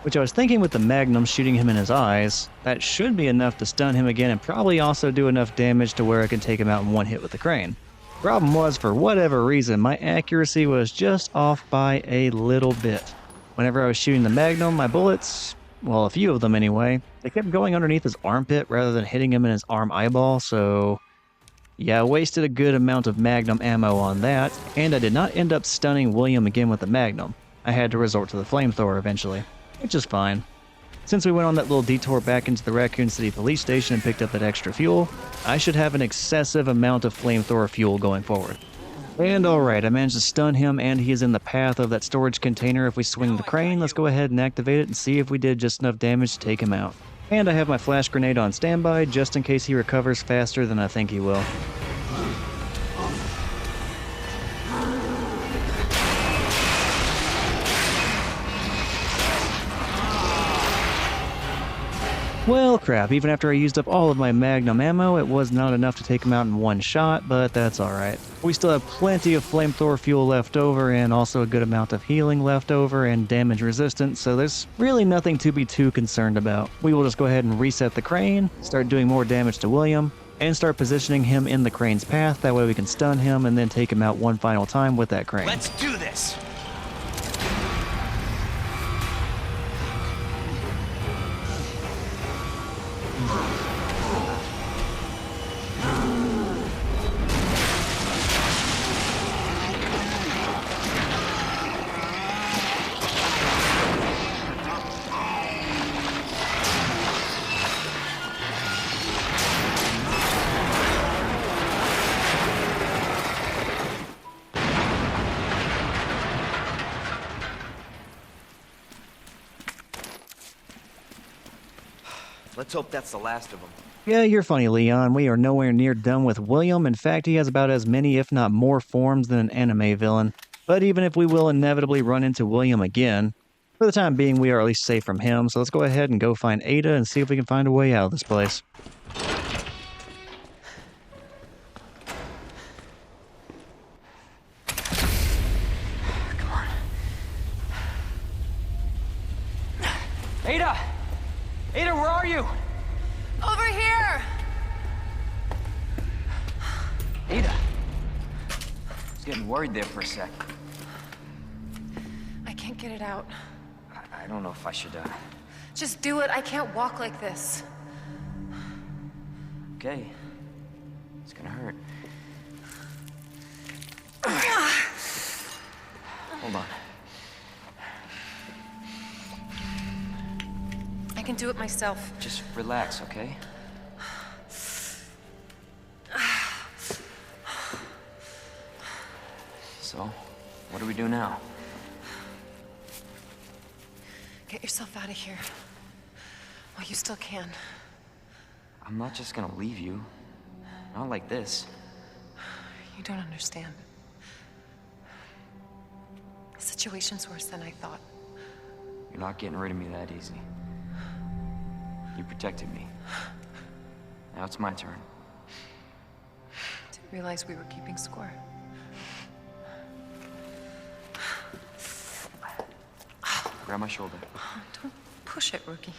Which I was thinking with the magnum shooting him in his eyes, that should be enough to stun him again and probably also do enough damage to where I can take him out in one hit with the crane. Problem was, for whatever reason, my accuracy was just off by a little bit. Whenever I was shooting the magnum, my bullets, well, a few of them anyway, they kept going underneath his armpit rather than hitting him in his arm eyeball, so yeah, I wasted a good amount of magnum ammo on that, and I did not end up stunning William again with the magnum. I had to resort to the flamethrower eventually. Which is fine. Since we went on that little detour back into the Raccoon City police station and picked up that extra fuel, I should have an excessive amount of flamethrower fuel going forward. And alright, I managed to stun him and he is in the path of that storage container. If we swing the crane, let's go ahead and activate it and see if we did just enough damage to take him out. And I have my flash grenade on standby just in case he recovers faster than I think he will. Well, crap, even after I used up all of my magnum ammo, it was not enough to take him out in one shot, but that's alright. We still have plenty of flamethrower fuel left over, and also a good amount of healing left over, and damage resistance, so there's really nothing to be too concerned about. We will just go ahead and reset the crane, start doing more damage to William, and start positioning him in the crane's path, that way we can stun him and then take him out one final time with that crane. Let's do this! Let's hope that's the last of them. Yeah, you're funny, Leon. We are nowhere near done with William. In fact, he has about as many, if not more, forms than an anime villain. But even if we will inevitably run into William again, for the time being, we are at least safe from him. So let's go ahead and go find Ada and see if we can find a way out of this place. Come on. Ada! Ada, where are you? Over here! Ada! I was getting worried there for a sec. I can't get it out. I don't know if I should, Just do it. I can't walk like this. Okay. It's gonna hurt. Hold on. I can do it myself. Just relax, okay? So, what do we do now? Get yourself out of here. Well, you still can. I'm not just gonna leave you. Not like this. You don't understand. The situation's worse than I thought. You're not getting rid of me that easy. You protected me. Now it's my turn. Didn't realize we were keeping score. Grab my shoulder. Don't push it, rookie.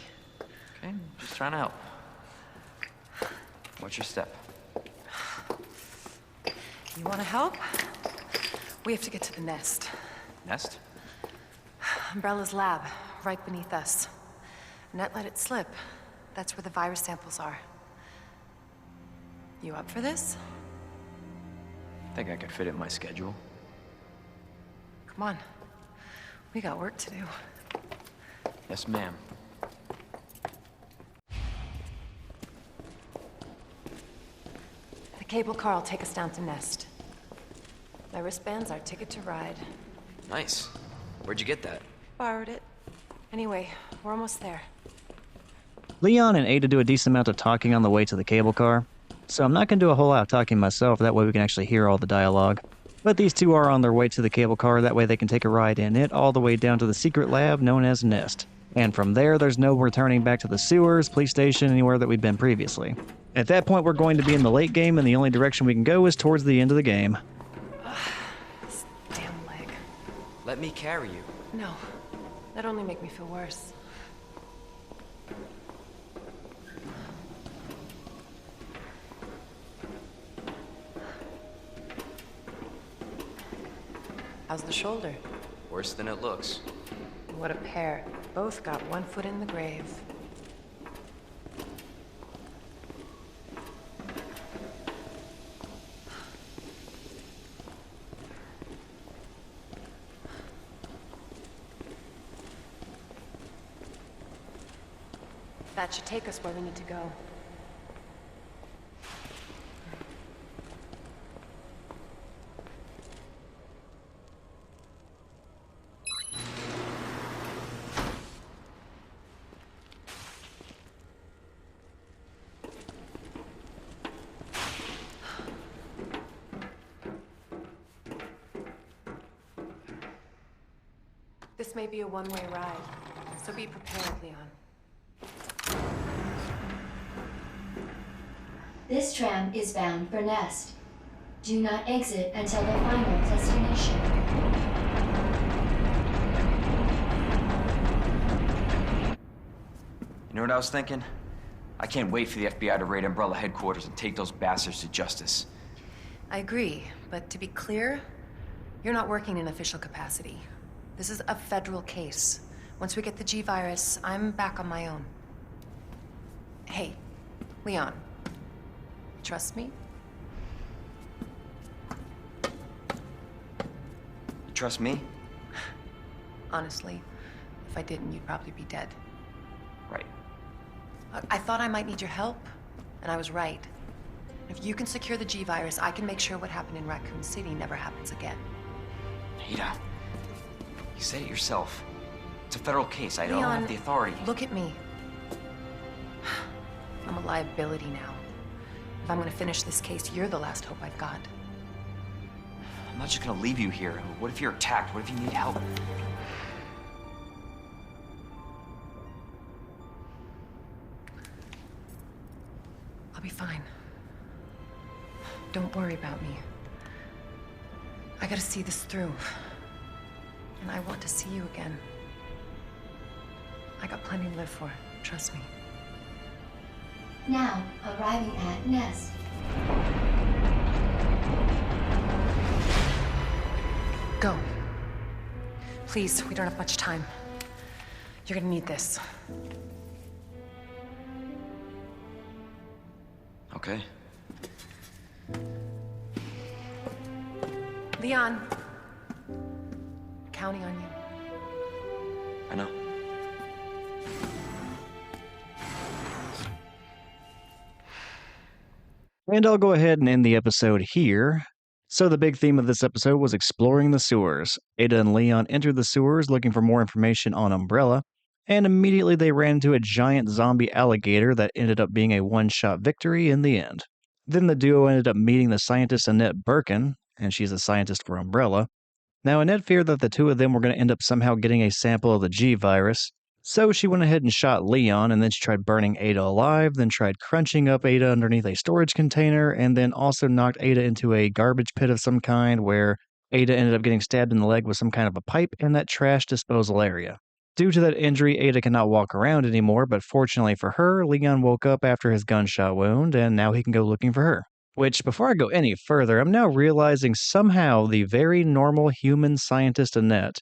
Okay, just trying to help. Watch your step. You want to help? We have to get to the nest. Nest? Umbrella's lab, right beneath us. Net let it slip. That's where the virus samples are. You up for this? Think I could fit it in my schedule. Come on. We got work to do. Yes, ma'am. The cable car will take us down to Nest. My wristband's our ticket to ride. Nice. Where'd you get that? Borrowed it. Anyway, we're almost there. Leon and Ada do a decent amount of talking on the way to the cable car, so I'm not going to do a whole lot of talking myself, that way we can actually hear all the dialogue. But these two are on their way to the cable car, that way they can take a ride in it all the way down to the secret lab known as Nest. And from there, there's no returning back to the sewers, police station, anywhere that we've been previously. At that point, we're going to be in the late game, and the only direction we can go is towards the end of the game. This damn leg. Let me carry you. No, that'd only make me feel worse. How's the shoulder? Worse than it looks. What a pair. Both got one foot in the grave. That should take us where we need to go. This may be a one-way ride, so be prepared, Leon. This tram is bound for Nest. Do not exit until the final destination. You know what I was thinking? I can't wait for the FBI to raid Umbrella headquarters and take those bastards to justice. I agree, but to be clear, you're not working in official capacity. This is a federal case. Once we get the G-Virus, I'm back on my own. Hey, Leon. Trust me? You trust me? Honestly, if I didn't, you'd probably be dead. Right. I thought I might need your help, and I was right. If you can secure the G-Virus, I can make sure what happened in Raccoon City never happens again. Ada, you said it yourself. It's a federal case. I don't have the authority. Look at me. I'm a liability now. If I'm gonna finish this case, you're the last hope I've got. I'm not just gonna leave you here. What if you're attacked? What if you need help? I'll be fine. Don't worry about me. I gotta see this through. And I want to see you again. I got plenty to live for, trust me. Now, arriving at Nest. Go. Please, we don't have much time. You're gonna need this. Okay. Leon. Counting on you. I know. And I'll go ahead and end the episode here. So the big theme of this episode was exploring the sewers. Ada and Leon entered the sewers looking for more information on Umbrella, and immediately they ran into a giant zombie alligator that ended up being a one-shot victory in the end. Then the duo ended up meeting the scientist Annette Birkin, and she's a scientist for Umbrella. Now Annette feared that the two of them were going to end up somehow getting a sample of the G virus, so she went ahead and shot Leon, and then she tried burning Ada alive, then tried crunching up Ada underneath a storage container, and then also knocked Ada into a garbage pit of some kind where Ada ended up getting stabbed in the leg with some kind of a pipe in that trash disposal area. Due to that injury, Ada cannot walk around anymore, but fortunately for her, Leon woke up after his gunshot wound, and now he can go looking for her. Which, before I go any further, I'm now realizing somehow the very normal human scientist Annette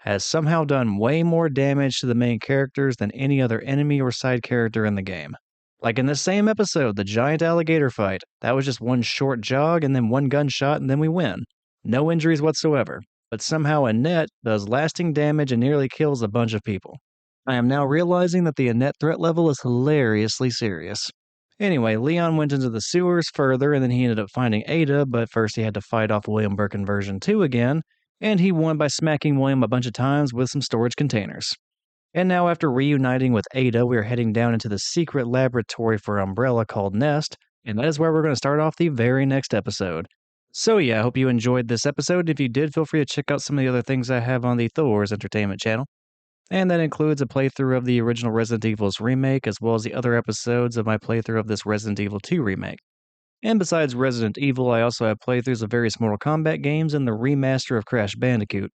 has somehow done way more damage to the main characters than any other enemy or side character in the game. Like in this same episode, the giant alligator fight, that was just one short jog and then one gunshot and then we win. No injuries whatsoever. But somehow Annette does lasting damage and nearly kills a bunch of people. I am now realizing that the Annette threat level is hilariously serious. Anyway, Leon went into the sewers further and then he ended up finding Ada, but first he had to fight off William Birkin version 2 again, and he won by smacking William a bunch of times with some storage containers. And now after reuniting with Ada, we are heading down into the secret laboratory for Umbrella called Nest, and that is where we're going to start off the very next episode. So yeah, I hope you enjoyed this episode. If you did, feel free to check out some of the other things I have on the Thor's Entertainment channel. And that includes a playthrough of the original Resident Evil's remake, as well as the other episodes of my playthrough of this Resident Evil 2 remake. And besides Resident Evil, I also have playthroughs of various Mortal Kombat games and the remaster of Crash Bandicoot.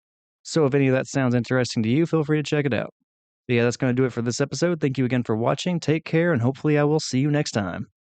So if any of that sounds interesting to you, feel free to check it out. But yeah, that's going to do it for this episode. Thank you again for watching, take care, and hopefully I will see you next time.